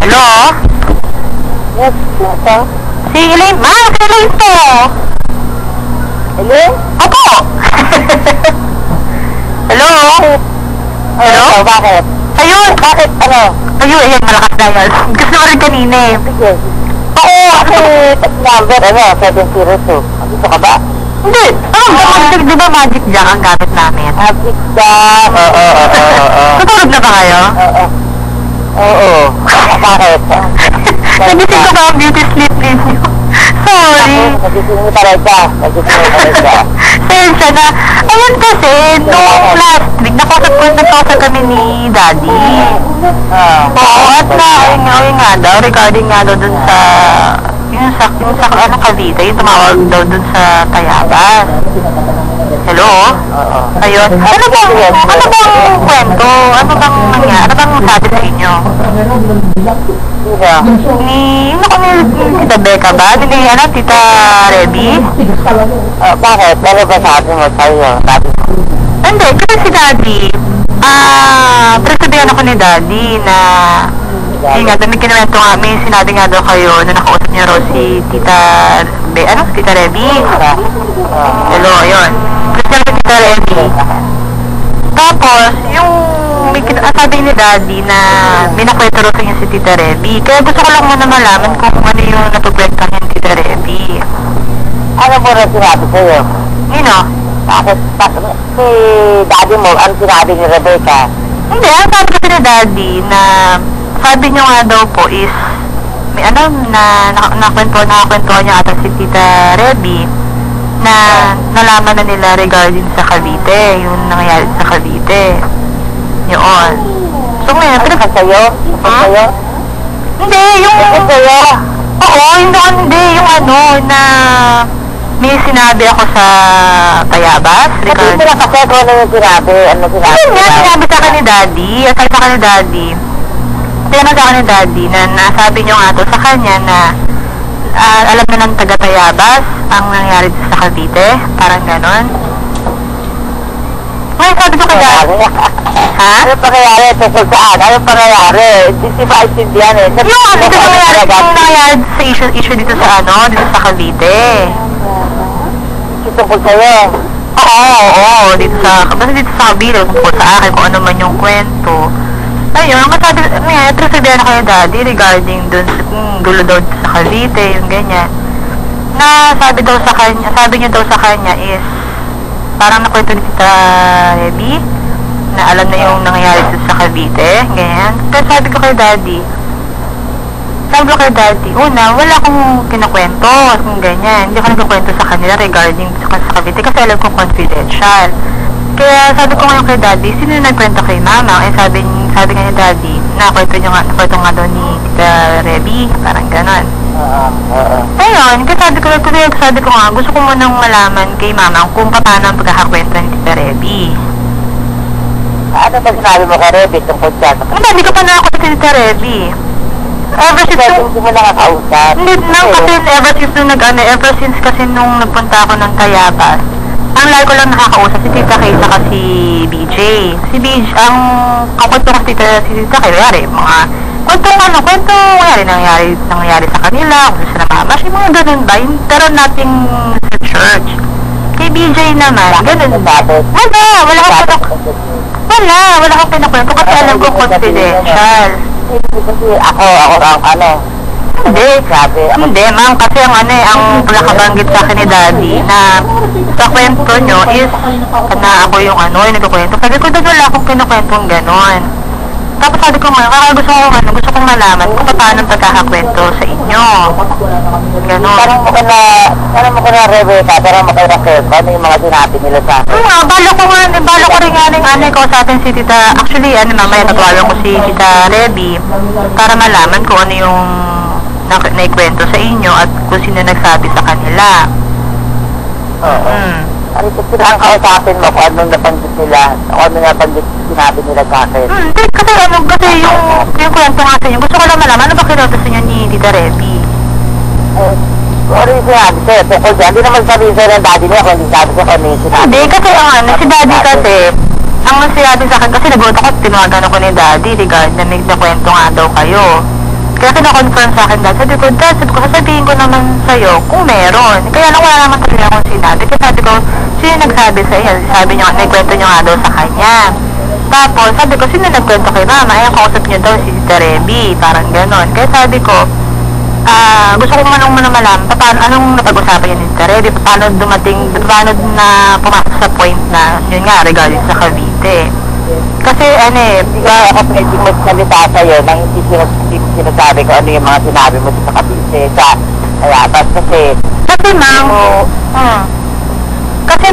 Hello? Yes, ito. Si Elaine. Ma'am, si Elaine po. Hello? Opo. Hello? Hello? Bakit? Ayun. Bakit? Ano? Ayun, ayan, malakas na yun. Gusto ko rin kanina eh. Sige. Oo, Number, 702. Dito ka ba? hindi. Di ba magic jack ang gamit namin? Magic Jack. Oo. Tutulog na ba kayo? Oo. Bakit? Nagising ko ba ang beauty sleep ninyo? Sorry. Nagising mo talaga. Sensya na. Ayun kasi, nung last week, nagkausap kami ni Daddy. Oo, at ayun nga daw, regarding nga daw dun sa, yung sa Cavite, yung tumawag daw dun sa Tayabas. Hello? Ayun. Ano bang kwento? Ano bang nangyari? Ano bang sabi sa inyo? Yung ako ni Tita Becca ba? Tita Reby? Bakit? Ano ba sabi mo sa'yo? Hindi, kasi si Daddy, sabihan ako ni Daddy na, yun nga, may kinuwento nga, may sinabi nga daw kayo na nakausap niya raw si Tita, Tita Reby? Hello, ayun. Kasi si Tita Reby. Tapos, yung, sabi ni Daddy na may nakwento raw niya si Tita Reby. Kaya gusto ko lang muna malaman kung ano yung natupwentahan niya ni Tita Reby. Ano mo na sinabi sa'yo? Yun o. Bakit? Si Daddy mo, ano sinabi ni Rebecca? Hindi, ang sabi kasi ni Daddy na sabi niyo nga daw po is may nakakwentuhan niya ata si Tita Reby na nalaman na nila regarding sa Cavite, yung nangyayari sa Cavite. Yun. So ngayon, sa'yo? Sa'yo? Hindi, yung... Sa'yo? Oo, hindi, yung na may sinabi ako sa Tayabas. Sabi mo lang kasi kung ano yung sinabi. Ano sinabi? Ayun nga, sinabi sa akin ni Daddy. Sabi sa akin ni Daddy. Tinanong sa akin ni Daddy na nasabi niyo nga to sa kanya na alam na ng taga-Tayabas ang nangyari sa Cavite. Parang ganon. Ngayon sabi ko kay Daddy. Ha? Ano pangyayari? Tungkol saan? Ano pangyayari? Hindi si maintindihan eh. Yung nangyayari sa issue dito sa dito sa Cavite. Tungkol sa'yo? Oo, dito sa Cavite, tungkol sa akin, kung ano man yung kwento. Ayun, ang sabi, sabihan ako ni Daddy regarding dun sa gulo daw sa Cavite, yung ganyan. Na sabi niya daw sa kanya is, parang nakwento ni Tita Reby, na alam na yung nangyayari sa Cavite, ganyan. Pero sabi ko kay Daddy, una, wala akong kinakwento, kung ganyan. Hindi ako nagkakwento sa kanila regarding sa Cavite kasi alam kong confidential. Kaya sabi ko ngayon kay Daddy, sino yung nagkwento kay Mama? Eh sabi nga ni Daddy, nakwento nga daw ni Tita Reby, parang ganon. Ayun, kasi sabi ko nga, gusto ko munang malaman kay Mama kung paano ang pagkakakwento ni Tita Reby. Ano ba sinabi mo kay Reby tungkol dyan? Hindi ko pa nakakwento si Tita Reby. Ever since kasi nung nagpunta ako ng Tayabas, ang lagi ko lang nakakausap si Tita Kay saka si BJ. Si BJ, ang kakwento ko si Tita Kay, mga kwento nangyari sa kanila, kung saan namamash, yung mga ganun ba, pero nothing sa church. Kay BJ naman, ganun ba? Wala akong pinakwento kasi alam ko confidential. Kasi ako ang Hindi, ma'am, kasi ang nakabanggit sa akin ni Daddy na sa kwento nyo is na ako yung yung nagkukwento. Sabi ko, Dad, wala akong pinukwentong ganon. Tapos sabi ko nga, gusto kong malaman kung paano ang pagkakakwento sa inyo. Ganon. Parang mo ko na Rebecca, pero makairakit. Ano yung mga sinabi nila sa akin? Balo ko rin nga ko sa atin si Tita, actually, mamaya natawagan ko si Tita Reby para malaman kung ano yung naikwento sa inyo at kung sino nagsabi sa kanila. Ano ito sila ang kausapin mo kung anong napanggit nila, kung ano napanggit sinabi nila sa akin? Kasi yung kwento nga sa inyo, gusto ko lang malaman, ano ba kinuto sa inyo ni Tita Reby? Ano yung sinabi sa'yo? Tungkol dyan, hindi naman sabihin sa'yo ng daddy niya kung hindi sabi ko kung ano yung sinabi. Hindi, kasi si Daddy kasi, ang sinabi sa akin, kasi nagulat ako, tinawagan ako ni Daddy regarding na may nakwento nga daw kayo. Kaya kina-confirm sa akin, Dad. Sabi ko, sasabihin ko naman sa'yo kung meron. Kaya lang wala naman talaga akong sinabi. Kaya sabi ko, sino nagsabi sa'yo? Sabi niyo, nagkwento niyo nga daw sa kanya. Tapos, sabi ko, sino nagkwento kay Mama? Ayan, kausap niyo daw si Tita Reby. Parang ganon. Kaya sabi ko, gusto ko manong malaman, paano, anong napag-usapan yun ni Tita Reby? Paano na pumasok sa point na, yun nga, regarding sa Cavite. Kasi, Hindi ka ako pwede magsalita sa'yo nang hindi sinasabi ko ano yung mga sinabi mo sa Cavite, sa Tayabas, kasi... Kasi, Ma'am, kasi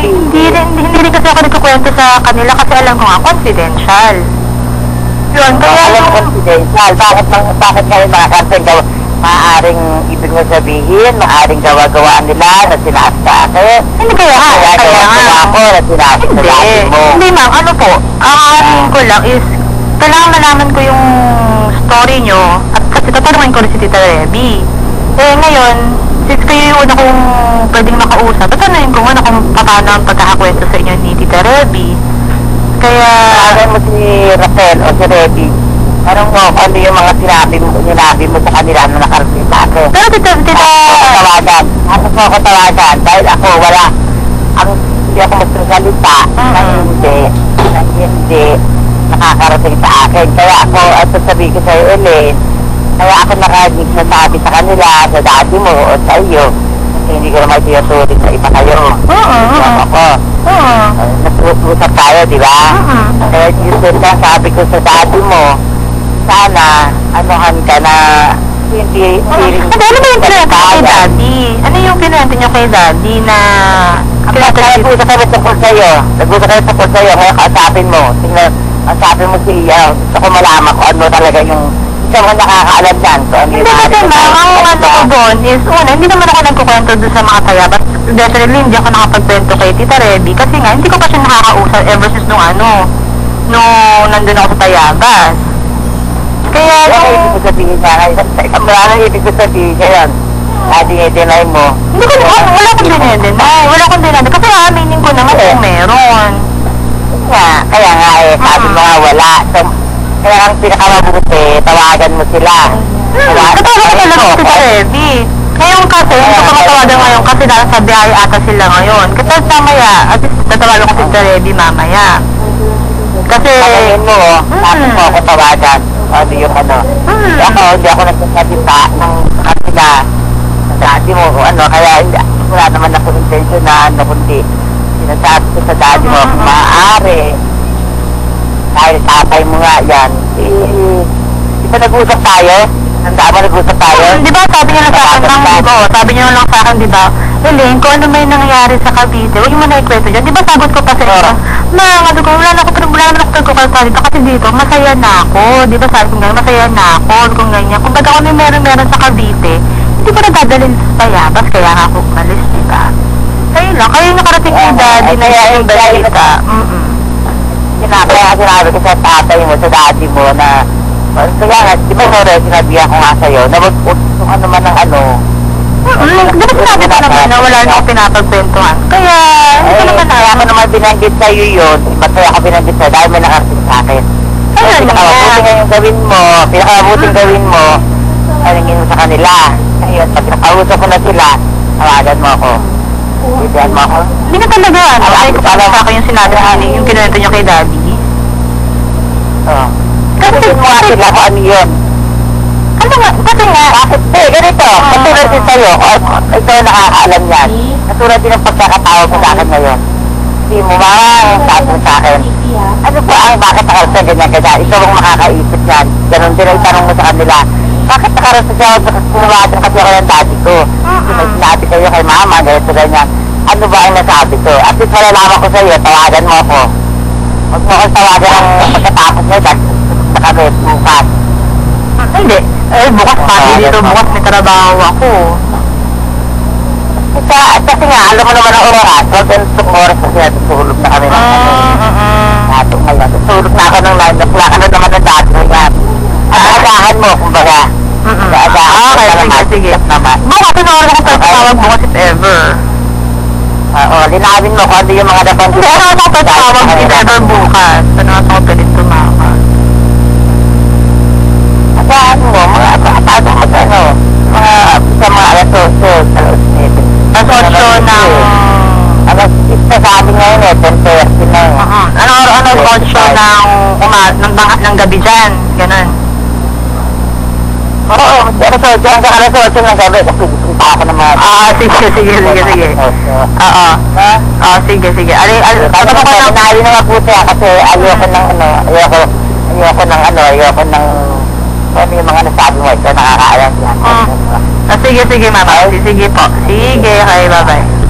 hindi rin kasi ako nagkukwento sa kanila kasi alam ko nga, confidential. Yun, kaya alam mo confidential, bakit kayo makakasing maaaring ibig mo sabihin, maaaring gawa-gawaan nila na sinaas sa akin? Hindi kaya ako na sinaas sa dati mo. Hindi ma'am, ano po, ang ko lang is, kailangan malaman ko yung story nyo at kasi tatanungin ko rin si Tita Reby. Ngayon, since kayo yung una kong pwedeng makausap, tatanungin ko muna kung paano ang pagkakakwento sa inyo ni Tita Reby. Kaya... Alam mo si Rafael o si Reby, anong mo, ano yung mga sinabi mo sa kanila na nakarating sa akin? Pero Tita... Ako ako tawagan, dahil ako hindi ako magsasalita na hindi nakakarating sa akin. Kaya ako, at sasabihin ko sa'yo, Elaine, kaya ako nagsasabi sa kanila, sa daddy mo o sa iyo, kasi hindi ko naman tinutuloy sa iba kayo. Nag-usap tayo, di ba? Kaya yun din ka, sabi ko sa daddy mo, sana, anuhan ka na, hindi rin... Ano ba yung pinwento nyo kay daddy? Ano yung pinwento nyo kay daddy na... Nag-usap kami tungkol sa'yo. Nag-usap kami tungkol sa'yo, ngayon kausapin mo. Tingnan, kausapin mo siya. Gusto ko malaman kung ano talaga yung... Isa mo nakakaalam yan. Hindi kasi ma'am, ang ano ko doon is, una, hindi naman ako nagkukwento doon sa mga Tayabas. Definitely, hindi ako nakapagkwento kay Tita Reby kasi nga, hindi ko pa siya nakakausap ever since nung nandun ako sa Tayabas. Kaya ano ibig ko sabihin niya? Ano ibig ko sabihin niya yan? Dinay mo. Hindi ko, wala akong dinay. Wala akong dinay. Kasi aminin ko naman kung meron. Kaya nga sabi mo nga wala. So, kaya ang pinakamabuti, tawagan mo sila. Tatawagan ko talaga si Tita Reby. Ngayon kasi, hindi ko pa matawagan ngayon kasi nasa biyahe ata sila ngayon. Kasi mamaya, at least tatawagan ko si Tita Reby mamaya. Kasi... Pagkain mo, tapos mo ako tawagan. Ano yung ano. Hindi ako nagsasalita ng kanila. Dati mo, kaya wala naman ako intention na kundi sinasabi ko sa daddy mo, kung maaari, dahil tatay mo nga yan, di ba nag-usap tayo? Tandaan mo nag-usap tayo? Di ba sabi niya lang sa akin, sabi niya lang sa akin, di ba, Elaine, kung ano may nangyari sa Cavite, huwag mo na ikwento dyan. Di ba sagot ko pa sa iyo? Sabi ko, wala naman ako pagkukalta dito kasi dito, masaya na ako. Di ba sabi ko ganyan, masaya na ako, kung ganyan. Kung baga kung may meron sa Cavite, hindi ko nadadalhin sa Tayabas, kaya nga ako umalis, di ba? Kayo lang, kayo nakarating kay daddy na yung balita. Sinabi ko sa tatay mo, sa daddy mo na, kaya nga, di ba sinabihan ko nga sa'yo, na kung ano man ang ano, di ba sinabi ko naman na wala na ako pinapagkwentuhan? Kaya, hindi ko naman kaya ako naman binanggit sa'yo yun, ba't kaya ako binanggit sa'yo, dahil may nakarating sa akin. Pinakamabuting gawin mo, alingin mo sa kanila. Ayun, pag nakausap ko na sila, tawagan mo ako. Bibigyan mo ako. Hindi na talaga, ay ko para sa akin yung sinabi yung kinuwento nyo kay daddy. Oo. Kasi mo nga sila kung ano yun. Ano nga, kasi nga. Bakit? Ganito, katulad din sa'yo, ikaw nakakaalam yan. Katulad din ang pagkakatawag ko sa akin ngayon. Hindi mo sabi mo sa akin. Ano po ang bakit nakarasa ganyan? Ikaw ang makakaisip yan. Ganon din ang tanong mo sa kanila. Bakit nakarasa siya? Kumawasan kasi ako ng daddy ko. May sinabi kayo kay mama, ganyan. Ano ba ang nasabi ko? At least malalaman ko sa'yo, tawagan mo ako. Huwag mo akong tawagan ang pagkatapos mo dahil sa kami, bukas. Hindi. Bukas pa dito, bukas may trabaho ako. Kasi nga, alam mo naman ang oras. Huwag ang oras kasi natutulog na kami ng nato ngayon. Tutulog na ako ng 9 o'clock. Ano naman ang dati mo yan? Agahan mo, kumbaga. Okay, sige. Bukas, ano oras ako tatawag bukas if ever? Oo, linawin mo kung ano yung mga dapat. Hindi, ano ako tatawag if ever bukas? Ano ako pwedeng tumakas? Agahan mo, mga atago mo sa ano, sa mga alas 8, alas 7. Alas 8 ng... Alas 6 na sabi ngayon eh, 10:30 na eh. Ano 8 ng gabi dyan? Ganun. Oo, alas 8 hanggang alas 8 ng gabi. Kasi gusto ako ng mga... Sige. Oo. Sige. Ano ko na nali na mabuti kasi ayoko ng ano yung mga nasabi mo, ito nakakaalam yan. Sige mama. Sige po. Sige, okay, bye-bye.